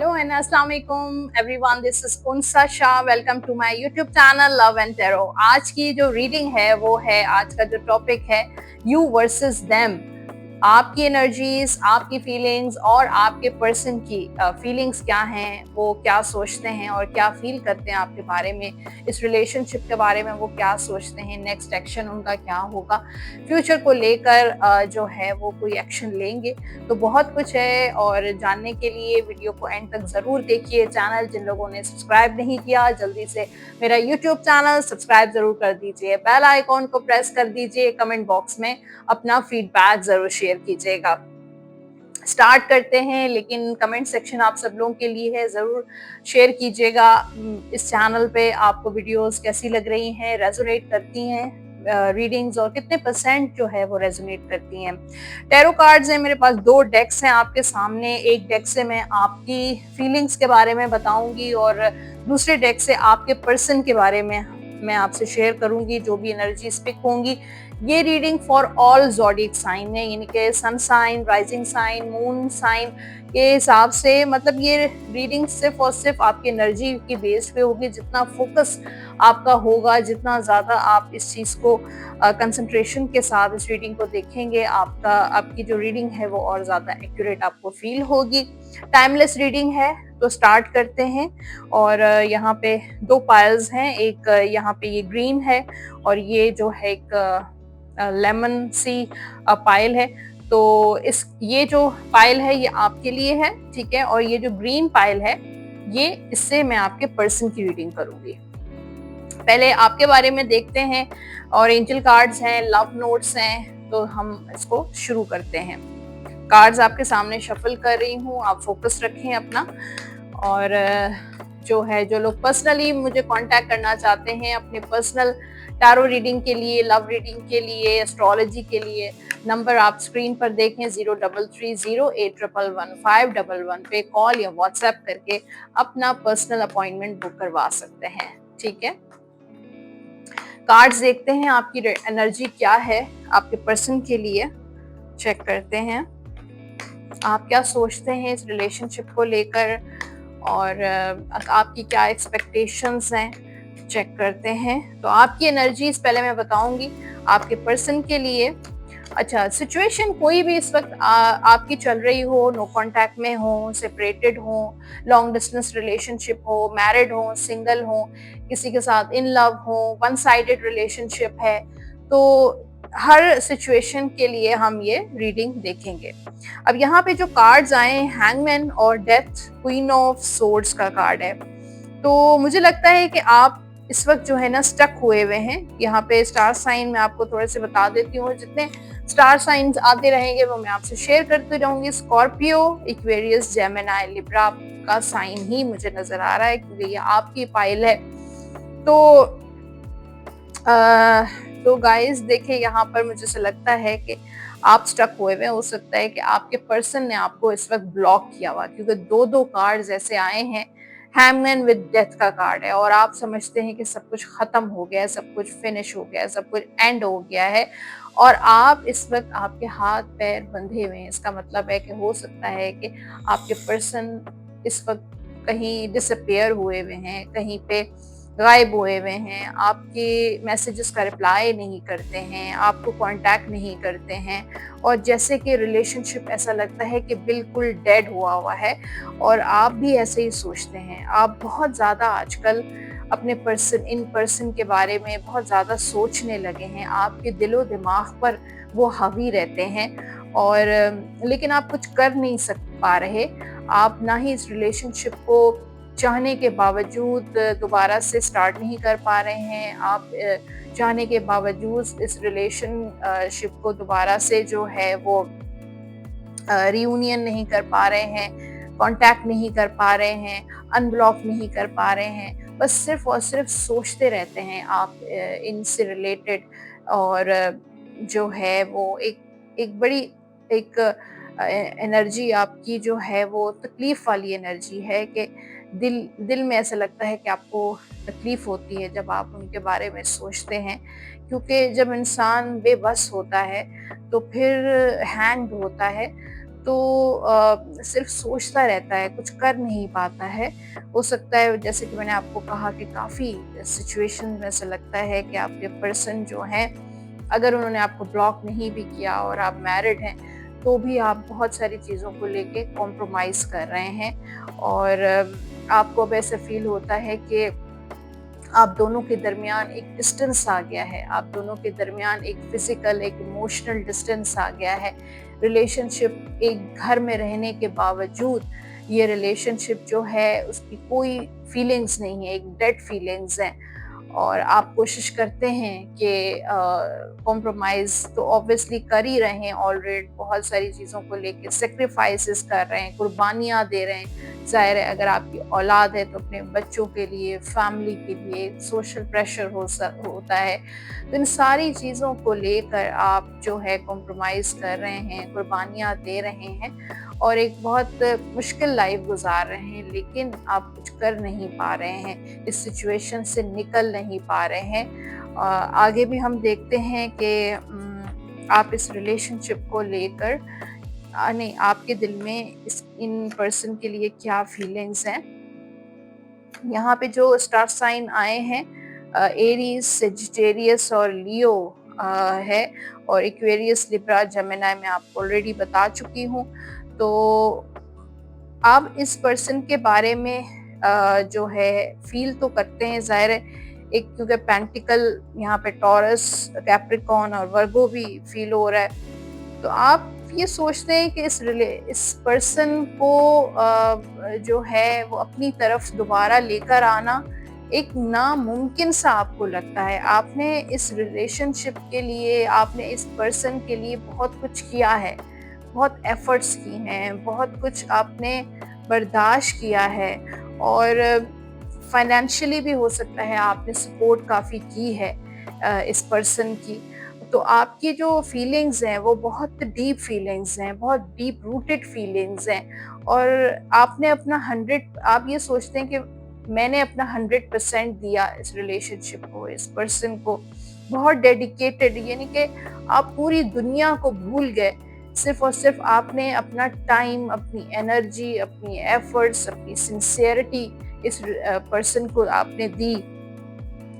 Hello and Assalamualaikum everyone. This is Unsa Shah. Welcome to my YouTube channel Love and Tarot. आज की जो reading है वो है, आज का जो टॉपिक है You versus Them. आपकी एनर्जीज, आपकी फीलिंग्स और आपके पर्सन की फीलिंग्स क्या हैं, वो क्या सोचते हैं और क्या फील करते हैं आपके बारे में, इस रिलेशनशिप के बारे में वो क्या सोचते हैं, नेक्स्ट एक्शन उनका क्या होगा, फ्यूचर को लेकर जो है वो कोई एक्शन लेंगे। तो बहुत कुछ है और जानने के लिए वीडियो को एंड तक ज़रूर देखिए। चैनल जिन लोगों ने सब्सक्राइब नहीं किया, जल्दी से मेरा यूट्यूब चैनल सब्सक्राइब ज़रूर कर दीजिए, बेल आइकॉन को प्रेस कर दीजिए, कमेंट बॉक्स में अपना फीडबैक ज़रूर शेयर कीजिएगा। स्टार्ट करते हैं, लेकिन कमेंट सेक्शन आप सब लोगों के लिए है, ज़रूर शेयर कीजिएगा इस चैनल पे आपको वीडियोस कैसी लग रही हैं, रेजोनेट करती हैं रीडिंग्स और कितने परसेंट जो है वो रेजोनेट करती हैं। टैरो कार्ड्स हैं मेरे पास, 2 डेक्स हैं आपके सामने। एक डेक से मैं आपकी फीलिंग्स के बारे में बताऊंगी और दूसरे डेक से आपके पर्सन के बारे में मैं आपसे शेयर करूंगी जो भी एनर्जी पिक होंगी। ये reading for all zodiac sign है, यानी कि sun sign, rising sign, moon sign के हिसाब से। मतलब ये रीडिंग सिर्फ और सिर्फ आपकी एनर्जी की बेस पे होगी। जितना फोकस आपका होगा, जितना ज़्यादा आप इस चीज़ को कंसंट्रेशन के साथ इस रीडिंग को देखेंगे, आपकी जो रीडिंग है वो और ज़्यादा एक्यूरेट आपको फील होगी। टाइमलेस रीडिंग है, तो स्टार्ट करते हैं। और यहाँ पे 2 पाइल्स हैं, एक यहाँ पे ये ग्रीन है और ये जो है एक लेमन सी पाइल है। तो ये जो पाइल है ये आपके लिए है, ठीक है। और ये जो ग्रीन पाइल है, ये इससे मैं आपके पर्सन की रीडिंग करूंगी। पहले आपके बारे में देखते हैं, और एंजल कार्ड्स हैं, लव नोट्स हैं, तो हम इसको शुरू करते हैं। कार्ड्स आपके सामने शफल कर रही हूँ, आप फोकस रखें अपना। और जो लोग पर्सनली मुझे कांटेक्ट करना चाहते हैं अपने पर्सनल टैरो रीडिंग के लिए, लव रीडिंग के लिए, एस्ट्रोलॉजी के लिए, नंबर आप स्क्रीन पर देखें 033081111511 पे कॉल या व्हाट्सएप करके अपना पर्सनल अपॉइंटमेंट बुक करवा सकते हैं, ठीक है। कार्ड्स देखते हैं आपकी एनर्जी क्या है आपके पर्सन के लिए, चेक करते हैं आप क्या सोचते हैं इस रिलेशनशिप को लेकर और आपकी क्या एक्सपेक्टेशंस हैं, चेक करते हैं। तो आपकी एनर्जीज पहले मैं बताऊंगी आपके पर्सन के लिए। अच्छा, सिचुएशन कोई भी इस वक्त आपकी चल रही हो, नो कांटेक्ट में हो, सेपरेटेड हो, लॉन्ग डिस्टेंस रिलेशनशिप हो, मैरिड हो, सिंगल हो, किसी के साथ इन लव हो, वन साइडेड रिलेशनशिप है, तो हर सिचुएशन के लिए हम ये रीडिंग देखेंगे। अब यहाँ पे जो कार्ड्स आए हैं, हैंगमैन और डेथ, क्वीन ऑफ सोर्ड्स का कार्ड है। तो मुझे लगता है कि आप इस वक्त जो है ना स्टक हुए हुए हैं। यहाँ पे स्टार साइन मैं आपको थोड़े से बता देती हूँ, जितने स्टार साइंस आते रहेंगे वो मैं आपसे शेयर करती रहूंगी। स्कॉर्पियो, इक्वेरियस, जेमिनी, लिब्रा का साइन ही मुझे नजर आ रहा है, क्योंकि ये आपकी पाइल है। तो गाइस देखिए, यहाँ पर मुझे से लगता है कि आप स्टक हुए हुए। हो सकता है कि आपके पर्सन ने आपको इस वक्त ब्लॉक किया हुआ, क्योंकि 2 कार्ड्स ऐसे आए हैं। हैंगमैन विद डेथ का कार्ड है और आप समझते हैं कि सब कुछ खत्म हो गया है, सब कुछ फिनिश हो गया है, सब कुछ एंड हो गया है, और आप इस वक्त आपके हाथ पैर बंधे हुए हैं। इसका मतलब है कि हो सकता है कि आपके पर्सन इस वक्त कहीं डिसअपियर हुए हुए हैं, कहीं पे गायब हुए हुए हैं, आपके मैसेजेस का रिप्लाई नहीं करते हैं, आपको कांटेक्ट नहीं करते हैं, और जैसे कि रिलेशनशिप ऐसा लगता है कि बिल्कुल डेड हुआ है। और आप भी ऐसे ही सोचते हैं। आप बहुत ज़्यादा आजकल अपने इन पर्सन के बारे में बहुत ज़्यादा सोचने लगे हैं। आपके दिलो दिमाग पर वो हावी रहते हैं, और लेकिन आप कुछ कर नहीं पा रहे। आप ना ही इस रिलेशनशिप को चाहने के बावजूद दोबारा से स्टार्ट नहीं कर पा रहे हैं। आप चाहने के बावजूद इस रिलेशनशिप को दोबारा से जो है वो रियूनियन नहीं कर पा रहे हैं, कांटेक्ट नहीं कर पा रहे हैं, अनब्लॉक नहीं कर पा रहे हैं। बस सिर्फ और सिर्फ सोचते रहते हैं आप इनसे रिलेटेड। और जो है वो एक बड़ी एनर्जी आपकी जो है वो तकलीफ वाली एनर्जी है, कि दिल में ऐसा लगता है कि आपको तकलीफ होती है जब आप उनके बारे में सोचते हैं। क्योंकि जब इंसान बेबस होता है तो फिर हैंग होता है, तो सिर्फ सोचता रहता है, कुछ कर नहीं पाता है। हो सकता है जैसे कि मैंने आपको कहा कि काफ़ी सिचुएशन में ऐसा लगता है कि आपके पर्सन जो हैं, अगर उन्होंने आपको ब्लॉक नहीं भी किया और आप मैरिड हैं, तो भी आप बहुत सारी चीज़ों को लेके कॉम्प्रोमाइज़ कर रहे हैं और आपको अब ऐसा फ़ील होता है कि आप दोनों के दरमियान एक डिस्टेंस आ गया है, आप दोनों के दरमियान एक फिजिकल, एक इमोशनल डिस्टेंस आ गया है। रिलेशनशिप एक घर में रहने के बावजूद ये रिलेशनशिप जो है उसकी कोई फीलिंग्स नहीं है, एक डेड फीलिंग्स हैं और आप कोशिश करते हैं कि कॉम्प्रोमाइज़ तो ऑब्वियसली कर ही रहे हैं ऑलरेडी, बहुत सारी चीज़ों को लेके सैक्रिफाइसेस कर रहे हैं, कुर्बानियाँ दे रहे हैं। ज़ाहिर है अगर आपकी औलाद है तो अपने बच्चों के लिए, फैमिली के लिए सोशल प्रेशर होता है। तो इन सारी चीज़ों को लेकर आप जो है कॉम्प्रोमाइज़ कर रहे हैं, कुर्बानियाँ दे रहे हैं और एक बहुत मुश्किल लाइफ गुजार रहे हैं, लेकिन आप कुछ कर नहीं पा रहे हैं, इस सिचुएशन से निकल नहीं पा रहे हैं। आगे भी हम देखते हैं कि आप इस रिलेशनशिप को लेकर नहीं, आपके दिल में इन पर्सन के लिए क्या फीलिंग्स हैं। यहाँ पे जो स्टार साइन आए हैं एरीज, सेजिटेरियस और लियो है और एक्वेरियस, लिब्रा, जेमिनी मैं आपको ऑलरेडी बता चुकी हूँ। तो आप इस पर्सन के बारे में जो है फील तो करते हैं, ज़ाहिर है एक क्योंकि पेंटिकल यहाँ पे टॉरस, कैप्रिकॉर्न और वर्गो भी फील हो रहा है। तो आप ये सोचते हैं कि इस पर्सन को जो है वो अपनी तरफ दोबारा लेकर आना एक नामुमकिन सा आपको लगता है। आपने इस रिलेशनशिप के लिए, आपने इस पर्सन के लिए बहुत कुछ किया है, बहुत एफर्ट्स की हैं, बहुत कुछ आपने बर्दाश्त किया है और फाइनेंशियली भी हो सकता है आपने सपोर्ट काफ़ी की है इस पर्सन की। तो आपकी जो फीलिंग्स हैं वो बहुत डीप फीलिंग्स हैं, बहुत डीप रूटेड फीलिंग्स हैं और आपने अपना 100, आप ये सोचते हैं कि मैंने अपना 100% दिया इस रिलेशनशिप को, इस पर्सन को, बहुत डेडिकेटेड, यानी कि आप पूरी दुनिया को भूल गए, सिर्फ और सिर्फ आपने अपना टाइम, अपनी एनर्जी, अपनी एफर्ट्स, अपनी सिंसियरिटी इस पर्सन को आपने दी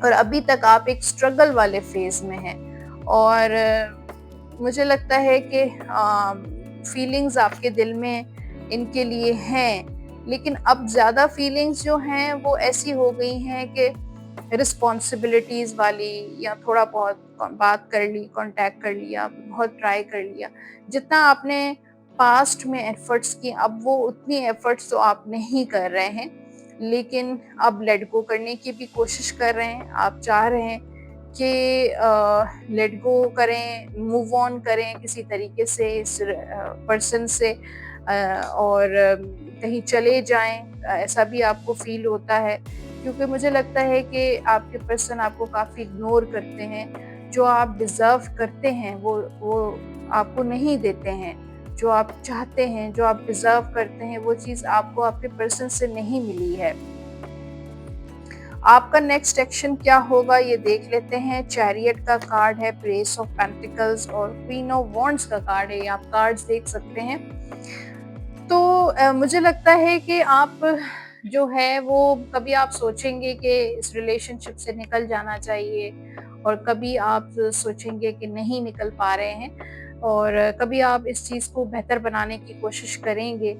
और अभी तक आप एक स्ट्रगल वाले फेज में हैं और मुझे लगता है कि फीलिंग्स आपके दिल में इनके लिए हैं, लेकिन अब ज़्यादा फीलिंग्स जो हैं वो ऐसी हो गई हैं कि रिस्पॉन्सिबिलिटीज़ वाली, या थोड़ा बहुत बात कर ली, कांटेक्ट कर लिया, बहुत ट्राई कर लिया, जितना आपने पास्ट में एफर्ट्स की अब वो उतनी एफर्ट्स तो आप नहीं कर रहे हैं, लेकिन अब लेट गो करने की भी कोशिश कर रहे हैं। आप चाह रहे हैं कि लेट गो करें, मूव ऑन करें किसी तरीके से इस पर्सन से और कहीं चले जाएं, ऐसा भी आपको फील होता है क्योंकि मुझे लगता है कि आपके पर्सन आपको काफ़ी इग्नोर करते हैं, जो आप डिज़र्व करते हैं वो आपको नहीं देते हैं, जो आप चाहते हैं, जो आप डिज़र्व करते हैं वो चीज़ आपको आपके पर्सन से नहीं मिली है। आपका नेक्स्ट एक्शन क्या होगा ये देख लेते हैं। चैरियट का कार्ड है, प्रेस ऑफ पेंटिकल्स और क्वीन ऑफ वॉन्ड्स का कार्ड है, आप कार्ड्स देख सकते हैं। तो मुझे लगता है कि आप जो है वो कभी आप सोचेंगे कि इस रिलेशनशिप से निकल जाना चाहिए और कभी आप सोचेंगे कि नहीं निकल पा रहे हैं और कभी आप इस चीज़ को बेहतर बनाने की कोशिश करेंगे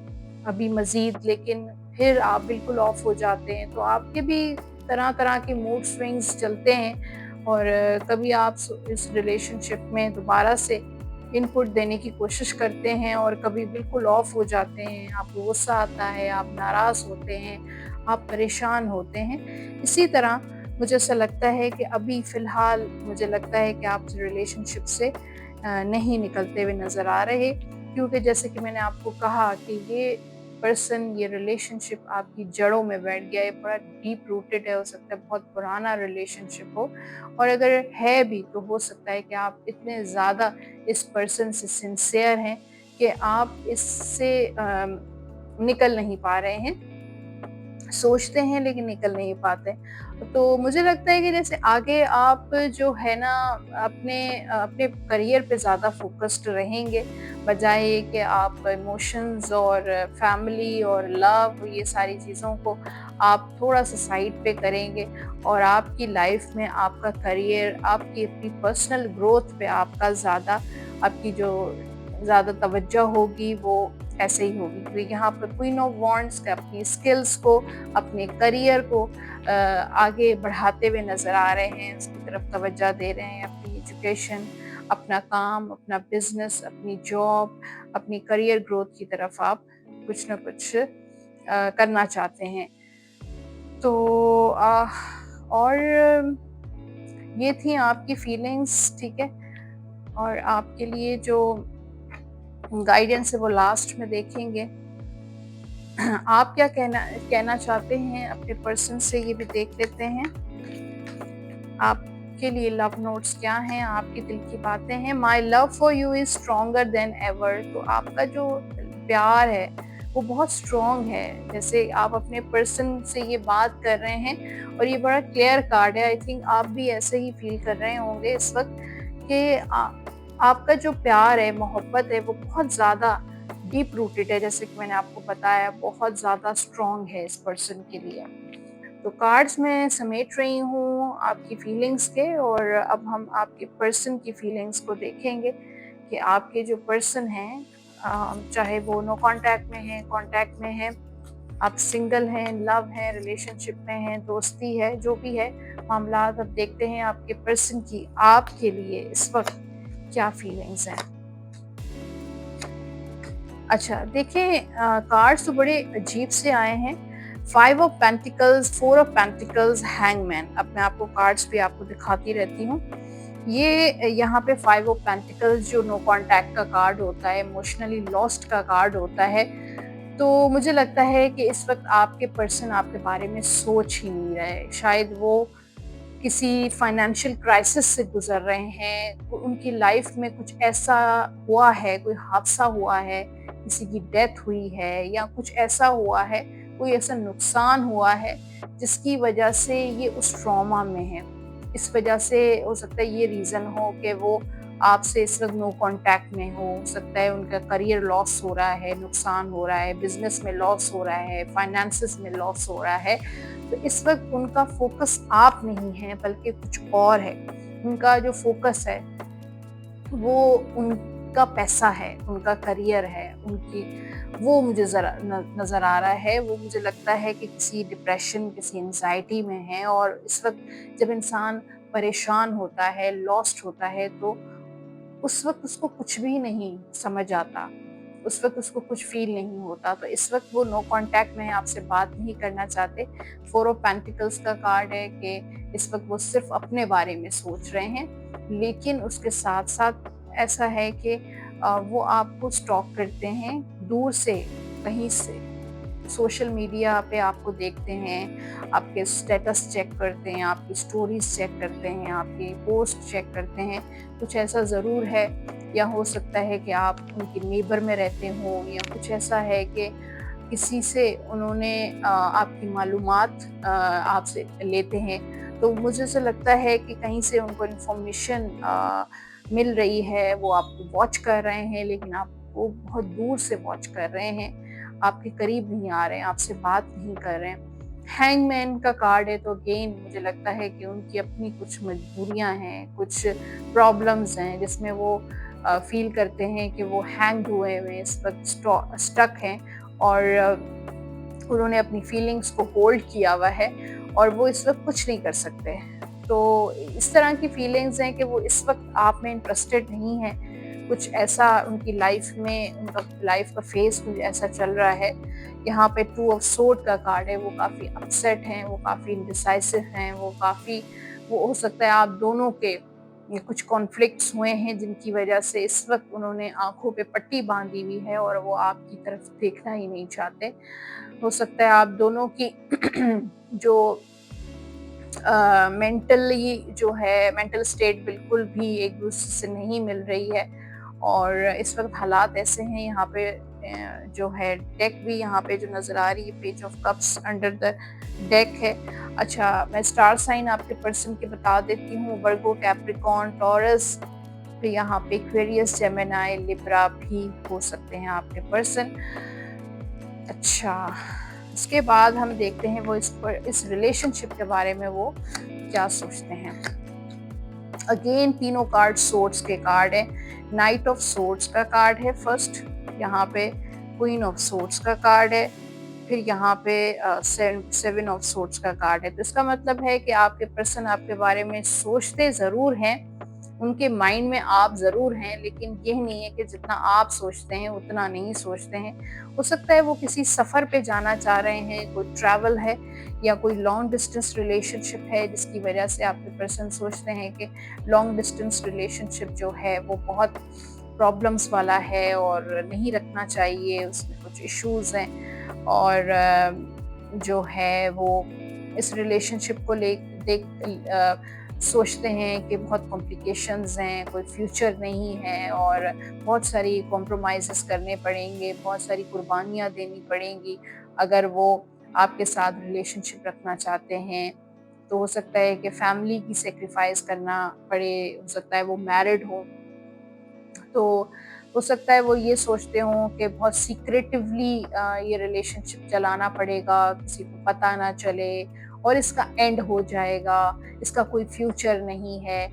अभी मज़ीद, लेकिन फिर आप बिल्कुल ऑफ हो जाते हैं। तो आपके भी तरह-तरह के मूड स्विंग्स चलते हैं और कभी आप इस रिलेशनशिप में दोबारा से इनपुट देने की कोशिश करते हैं और कभी बिल्कुल ऑफ हो जाते हैं, आपको गुस्सा आता है, आप नाराज़ होते हैं, आप परेशान होते हैं। इसी तरह मुझे ऐसा लगता है कि अभी फ़िलहाल मुझे लगता है कि आप रिलेशनशिप से नहीं निकलते हुए नज़र आ रहे, क्योंकि जैसे कि मैंने आपको कहा कि ये पर्सन, ये रिलेशनशिप आपकी जड़ों में बैठ गया है, बड़ा डीप रूटेड है, हो सकता है बहुत पुराना रिलेशनशिप हो और अगर है भी तो हो सकता है कि आप इतने ज़्यादा इस पर्सन से सिंसियर हैं कि आप इससे निकल नहीं पा रहे हैं। सोचते हैं लेकिन निकल नहीं पाते। तो मुझे लगता है कि जैसे आगे आप जो है ना अपने अपने करियर पे ज़्यादा फ़ोकस्ड रहेंगे, बजाए ये कि आप इमोशंस और फैमिली और लव ये सारी चीज़ों को आप थोड़ा-सा साइड पे करेंगे और आपकी लाइफ़ में आपका करियर, आपकी अपनी पर्सनल ग्रोथ पे आपका ज़्यादा आपकी जो ज़्यादा तवज्जो होगी वो ऐसे ही होगी। क्योंकि यहाँ पर क्वीन ऑफ वांड्स का अपनी स्किल्स को, अपने करियर को आगे बढ़ाते हुए नज़र आ रहे हैं, उसकी तरफ तवज्जो दे रहे हैं, अपनी एजुकेशन, अपना काम, अपना बिज़नेस, अपनी जॉब, अपनी करियर ग्रोथ की तरफ आप कुछ न कुछ करना चाहते हैं। तो और ये थी आपकी फीलिंग्स, ठीक है? और आपके लिए जो गाइडेंस है वो लास्ट में देखेंगे। आप क्या कहना कहना चाहते हैं अपने पर्सन से, ये भी देख लेते हैं। आपके लिए लव नोट्स क्या हैं, आपके दिल की बातें हैं। My love for you is stronger then ever. तो आपका जो प्यार है वो बहुत स्ट्रॉन्ग है। जैसे आप अपने पर्सन से ये बात कर रहे हैं और ये बड़ा क्लियर कार्ड है। आई थिंक आप भी ऐसे ही फील कर रहे होंगे इस वक्त कि आपका जो प्यार है, मोहब्बत है, वो बहुत ज़्यादा डीप रूटेड है। जैसे कि मैंने आपको बताया, बहुत ज़्यादा स्ट्रॉन्ग है इस पर्सन के लिए। तो कार्ड्स मैं समेट रही हूँ आपकी फीलिंग्स के, और अब हम आपके पर्सन की फीलिंग्स को देखेंगे कि आपके जो पर्सन हैं, चाहे वो नो कांटेक्ट में है, कांटेक्ट में है, आप सिंगल हैं, लव है, रिलेशनशिप में हैं, दोस्ती है, जो भी है मामला, अब देखते हैं आपके पर्सन की आपके लिए इस वक्त क्या फीलिंग्स हैं। अच्छा, देखिए कार्ड्स तो बड़े अजीब से आए हैं। 5 of pentacles, 4 of pentacles, hangman. अब मैं आपको कार्ड्स भी आपको दिखाती रहती हूँ। ये यहाँ पे 5 ऑफ पेंटिकल्स जो नो कांटेक्ट का कार्ड होता है, इमोशनली लॉस्ट का कार्ड होता है। तो मुझे लगता है कि इस वक्त आपके पर्सन आपके बारे में सोच ही नहीं रहे। शायद वो किसी फाइनेंशियल क्राइसिस से गुजर रहे हैं। उनकी लाइफ में कुछ ऐसा हुआ है, कोई हादसा हुआ है, किसी की डेथ हुई है, या कुछ ऐसा हुआ है, कोई ऐसा नुकसान हुआ है जिसकी वजह से ये उस ट्रॉमा में है। इस वजह से हो सकता है ये रीज़न हो कि वो आपसे इस वक्त नो कांटेक्ट में हो सकता है उनका करियर लॉस हो रहा है, नुकसान हो रहा है, बिजनेस में लॉस हो रहा है, फाइनेंसिस में लॉस हो रहा है। तो इस वक्त उनका फोकस आप नहीं है बल्कि कुछ और है। उनका जो फोकस है वो उनका पैसा है, उनका करियर है, उनकी वो मुझे ज़रा नज़र आ रहा है। वो मुझे लगता है कि किसी डिप्रेशन, किसी एंग्जायटी में है, और इस वक्त जब इंसान परेशान होता है, लॉस्ट होता है, तो उस वक्त उसको कुछ भी नहीं समझ आता, उस वक्त उसको कुछ फील नहीं होता। तो इस वक्त वो नो कांटेक्ट में है, आपसे बात नहीं करना चाहते। 4 ऑफ पेंटिकल्स का कार्ड है कि इस वक्त वो सिर्फ अपने बारे में सोच रहे हैं, लेकिन उसके साथ साथ ऐसा है कि वो आपको स्टॉक करते हैं दूर से, कहीं से। सोशल मीडिया पे आपको देखते हैं, आपके स्टेटस चेक करते हैं, आपकी स्टोरीज चेक करते हैं, आपकी पोस्ट चेक करते हैं। कुछ ऐसा ज़रूर है, या हो सकता है कि आप उनके नेबर में रहते हो, या कुछ ऐसा है कि किसी से उन्होंने आपकी मालूमात आपसे लेते हैं। तो मुझे ऐसा लगता है कि कहीं से उनको इन्फॉर्मेशन मिल रही है, वो आपको वॉच कर रहे हैं, लेकिन आपको बहुत दूर से वॉच कर रहे हैं, आपके करीब नहीं आ रहे हैं, आपसे बात नहीं कर रहे हैं। हैंगमैन का कार्ड है, तो अगेन मुझे लगता है कि उनकी अपनी कुछ मजबूरियां हैं, कुछ प्रॉब्लम्स हैं, जिसमें वो फील करते हैं कि वो हैंग हुए हुए इस वक्त स्टक हैं, और उन्होंने अपनी फीलिंग्स को होल्ड किया हुआ है, और वो इस वक्त कुछ नहीं कर सकते। तो इस तरह की फीलिंग्स हैं कि वो इस वक्त आप में इंटरेस्टेड नहीं है। कुछ ऐसा उनकी लाइफ में, उनका लाइफ का फेज कुछ ऐसा चल रहा है। यहाँ पे 2 ऑफ सोर्ड का कार्ड है, वो काफ़ी अपसेट हैं, वो काफ़ी इंडिसाइसिव हैं, वो हो सकता है आप दोनों के ये कुछ कॉन्फ्लिक्ट्स हुए हैं जिनकी वजह से इस वक्त उन्होंने आंखों पे पट्टी बांधी हुई है और वो आपकी तरफ देखना ही नहीं चाहते। हो सकता है आप दोनों की जो मेंटली जो है, मेंटल स्टेट बिल्कुल भी एक दूसरे से नहीं मिल रही है, और इस वक्त हालात ऐसे हैं यहाँ पे जो है डेक भी यहाँ पे जो नज़र आ रही है, page of cups under the deck है। अच्छा, मैं स्टार साइन आपके पर्सन के बता देती हूँ, वर्गो, कैप्रिकॉर्न, टॉरस, फिर यहाँ पे एक्वेरियस, जेमिनी, लिब्रा भी हो सकते हैं आपके पर्सन। अच्छा, इसके बाद हम देखते हैं वो इस रिलेशनशिप के बारे में वो क्या सोचते हैं। अगेन तीनों कार्ड सोर्ड्स के कार्ड है। नाइट ऑफ सोर्ड्स का कार्ड है फर्स्ट, यहाँ पे क्वीन ऑफ सोर्ड्स का कार्ड है, फिर यहाँ पे सेवन ऑफ सोर्ड्स का कार्ड है। तो इसका मतलब है कि आपके पर्सन आपके बारे में सोचते ज़रूर हैं, उनके माइंड में आप ज़रूर हैं, लेकिन यह नहीं है कि जितना आप सोचते हैं उतना नहीं सोचते हैं। हो सकता है वो किसी सफ़र पे जाना चाह रहे हैं, कोई ट्रैवल है या कोई लॉन्ग डिस्टेंस रिलेशनशिप है, जिसकी वजह से आपके पर्सन सोचते हैं कि लॉन्ग डिस्टेंस रिलेशनशिप जो है वो बहुत प्रॉब्लम्स वाला है और नहीं रखना चाहिए, उसमें कुछ इश्यूज़ हैं और जो है वो इस रिलेशनशिप को सोचते हैं कि बहुत कॉम्प्लिकेशंस हैं, कोई फ्यूचर नहीं है और बहुत सारी कॉम्प्रोमाइज़ेस करने पड़ेंगे, बहुत सारी कुर्बानियाँ देनी पड़ेंगी अगर वो आपके साथ रिलेशनशिप रखना चाहते हैं। तो हो सकता है कि फैमिली की सैक्रिफाइस करना पड़े, हो सकता है वो मैरिड हो, तो हो सकता है वो ये सोचते हों कि बहुत सीक्रेटिवली ये रिलेशनशिप चलाना पड़ेगा, किसी को पता ना चले और इसका एंड हो जाएगा, इसका कोई फ्यूचर नहीं है।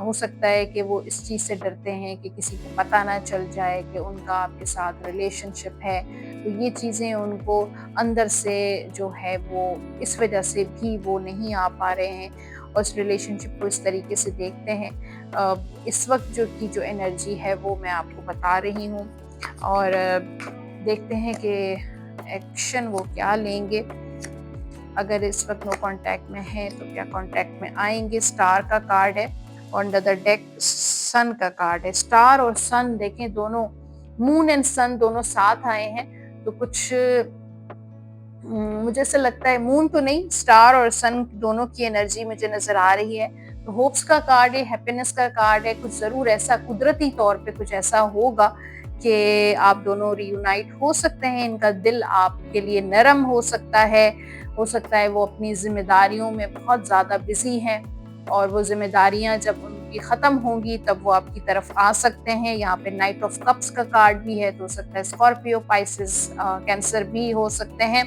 हो सकता है कि वो इस चीज़ से डरते हैं कि किसी को पता ना चल जाए कि उनका आपके साथ रिलेशनशिप है। तो ये चीज़ें उनको अंदर से जो है वो इस वजह से भी वो नहीं आ पा रहे हैं और इस रिलेशनशिप को इस तरीके से देखते हैं। इस वक्त जो एनर्जी है वो मैं आपको बता रही हूँ और देखते हैं कि एक्शन वो क्या लेंगे। अगर इस वक्त नो कांटेक्ट में है तो क्या कांटेक्ट में आएंगे। स्टार का कार्ड है और अंडर द डेक सन का कार्ड है। स्टार और सन देखें, दोनों मून एंड सन दोनों साथ आए हैं, तो कुछ मुझे ऐसा लगता है, मून तो नहीं, स्टार और सन दोनों की एनर्जी मुझे नजर आ रही है। तो होप्स का कार्ड है, हैप्पीनेस का कार्ड है। कुछ जरूर ऐसा कुदरती तौर पे कुछ ऐसा होगा कि आप दोनों रियूनाइट हो सकते हैं, इनका दिल आपके लिए नरम हो सकता है वो अपनी जिम्मेदारियों में बहुत ज़्यादा बिजी हैं और वो जिम्मेदारियां जब उनकी ख़त्म होंगी तब वो आपकी तरफ आ सकते हैं। यहाँ पे नाइट ऑफ कप्स का कार्ड भी है, तो हो सकता है स्कॉर्पियो, पाइसिस, कैंसर भी हो सकते हैं।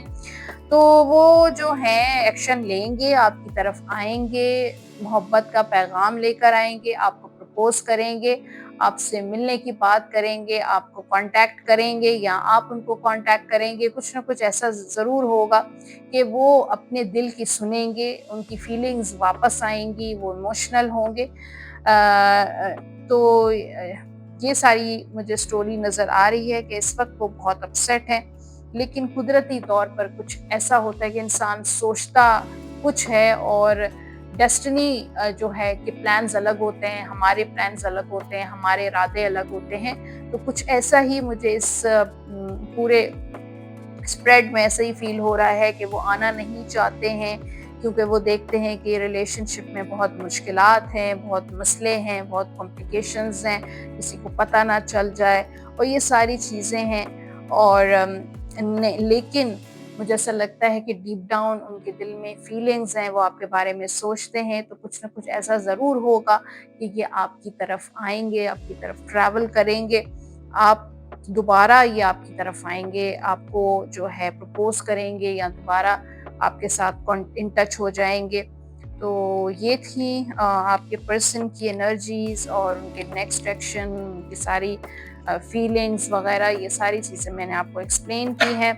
तो वो जो हैं एक्शन लेंगे, आपकी तरफ आएंगे, मोहब्बत का पैगाम लेकर आएंगे, आपको प्रपोज करेंगे, आपसे मिलने की बात करेंगे, आपको कांटेक्ट करेंगे या आप उनको कांटेक्ट करेंगे। कुछ ना कुछ ऐसा ज़रूर होगा कि वो अपने दिल की सुनेंगे, उनकी फीलिंग्स वापस आएंगी, वो इमोशनल होंगे। तो ये सारी मुझे स्टोरी नज़र आ रही है कि इस वक्त वो बहुत अपसेट हैं, लेकिन कुदरती तौर पर कुछ ऐसा होता है कि इंसान सोचता कुछ है और डेस्टिनी जो है कि प्लान्स अलग होते हैं, हमारे प्लान्स अलग होते हैं, हमारे इरादे अलग होते हैं। तो कुछ ऐसा ही मुझे इस पूरे स्प्रेड में ऐसा ही फील हो रहा है कि वो आना नहीं चाहते हैं, क्योंकि वो देखते हैं कि रिलेशनशिप में बहुत मुश्किलात हैं, बहुत मसले हैं, बहुत कॉम्प्लिकेशंस हैं, किसी को पता ना चल जाए और ये सारी चीज़ें हैं। और लेकिन मुझे ऐसा लगता है कि डीप डाउन उनके दिल में फीलिंग्स हैं, वो आपके बारे में सोचते हैं। तो कुछ ना कुछ ऐसा ज़रूर होगा कि ये आपकी तरफ आएंगे, आपकी तरफ ट्रैवल करेंगे, आप दोबारा ये आपकी तरफ आएंगे, आपको जो है प्रपोज करेंगे या दोबारा आपके साथ इन टच हो जाएंगे। तो ये थी आपके पर्सन की एनर्जीज और उनके नेक्स्ट एक्शन, उनकी सारी फीलिंग्स वगैरह, ये सारी चीज़ें मैंने आपको एक्सप्लेन की हैं।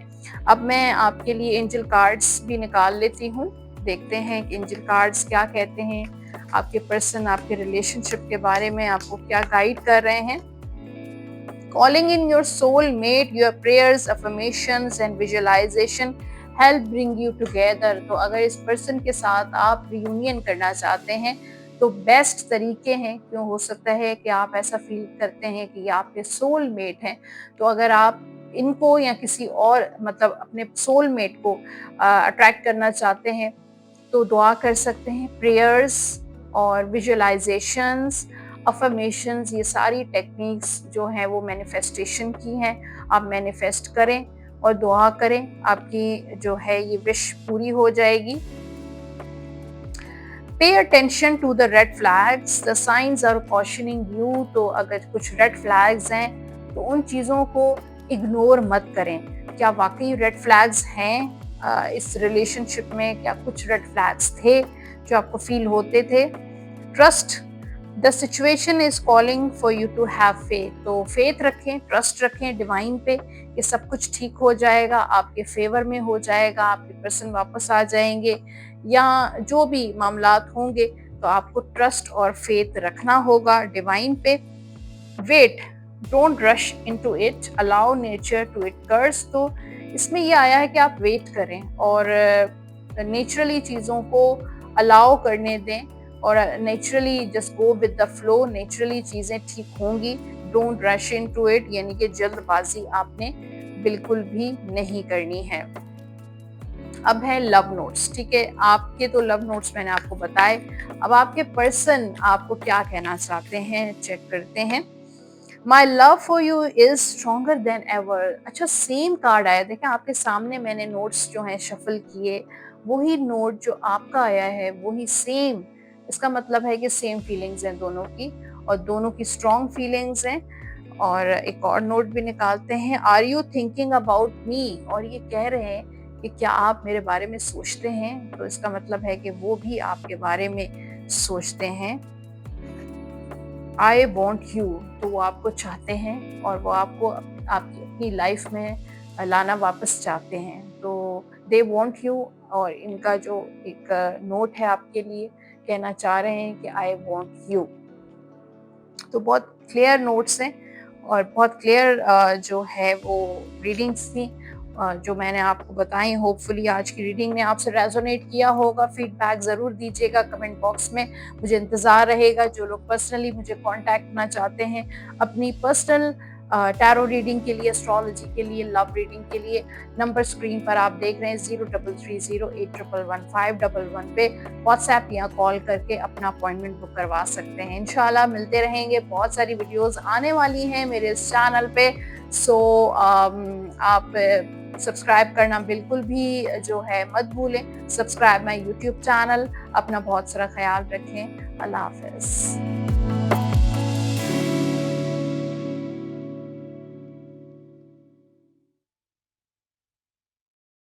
अब मैं आपके लिए एंजल कार्ड्स भी निकाल लेती हूँ, देखते हैं कि एंजल कार्ड्स क्या कहते हैं, आपके पर्सन आपके रिलेशनशिप के बारे में आपको क्या गाइड कर रहे हैं। Calling in your soul mate, your prayers, affirmations and visualization help bring you together। तो अगर इस पर्सन के साथ आप रियूनियन करना चाहते हैं तो बेस्ट तरीके हैं, क्यों हो सकता है कि आप ऐसा फील करते हैं कि ये आपके सोल मेट हैं। तो अगर आप इनको या किसी और मतलब अपने सोल मेट को अट्रैक्ट करना चाहते हैं तो दुआ कर सकते हैं, प्रेयर्स और विजुअलाइजेशंस अफर्मेशंस, ये सारी टेक्निक्स जो हैं वो मैनिफेस्टेशन की हैं। आप मैनिफेस्ट करें और दुआ करें, आपकी जो है ये विश पूरी हो जाएगी। Pay attention to the red flags, the signs are cautioning you. तो अगर कुछ रेड फ्लैग्स हैं तो उन चीज़ों को इग्नोर मत करें। क्या वाकई रेड फ्लैग्स हैं इस रिलेशनशिप में? क्या कुछ रेड फ्लैग्स थे जो आपको फील होते थे? Trust the situation is calling for you to have faith. तो फेथ रखें, ट्रस्ट रखें डिवाइन पे, ये सब कुछ ठीक हो जाएगा, आपके फेवर में हो जाएगा, आपके पर्सन वापस आ जाएंगे, या जो भी मामलात होंगे तो आपको ट्रस्ट और फेथ रखना होगा डिवाइन पे। Wait, don't rush into it, allow nature to it course. तो इसमें ये आया है कि आप वेट करें और नेचुरली चीज़ों को अलाउ करने दें और naturally just go with the flow. Naturally चीज़ें ठीक होंगी। डोंट रश इनटू इट, यानी कि जल्दबाजी आपने बिल्कुल भी नहीं करनी है। अब है लव नोट्स, ठीक है। आपके तो लव नोट्स मैंने आपको बताए, अब आपके पर्सन आपको क्या कहना चाहते हैं चेक करते हैं। My love for you is stronger than ever. अच्छा, सेम कार्ड आया, देखें आपके सामने मैंने नोट्स जो हैं शफल किए, वही नोट जो आपका आया है वही सेम। इसका मतलब है कि सेम फीलिंग्स हैं दोनों की, और दोनों की स्ट्रॉन्ग फीलिंग्स हैं। और एक और नोट भी निकालते हैं, are you thinking about me. और ये कह रहे हैं कि क्या आप मेरे बारे में सोचते हैं? तो इसका मतलब है कि वो भी आपके बारे में सोचते हैं। आई वॉन्ट यू, तो वो आपको चाहते हैं और वो आपको आपकी अपनी लाइफ में लाना वापस चाहते हैं। तो दे वॉन्ट यू, और इनका जो एक नोट है आपके लिए, कहना चाह रहे हैं कि आई वॉन्ट यू। तो बहुत क्लियर नोट्स हैं और बहुत क्लियर जो है वो रीडिंग्स थी जो मैंने आपको बताई। होपफुली आज की रीडिंग ने आपसे रेजोनेट किया होगा। फीडबैक ज़रूर दीजिएगा कमेंट बॉक्स में, मुझे इंतज़ार रहेगा। जो लोग पर्सनली मुझे कांटेक्ट करना चाहते हैं अपनी पर्सनल टैरो रीडिंग के लिए, एस्ट्रोलॉजी के लिए, लव रीडिंग के लिए, नंबर स्क्रीन पर आप देख रहे हैं 0330811151 पे व्हाट्सएप या कॉल करके अपना अपॉइंटमेंट बुक करवा सकते हैं। इंशाल्लाह मिलते रहेंगे, बहुत सारी वीडियोस आने वाली हैं मेरे इस चैनल पे। सो आप सब्सक्राइब करना बिल्कुल भी जो है मत भूलें। Subscribe my YouTube channel. अपना बहुत सारा ख्याल रखें। अल्लाह हाफ़िज़।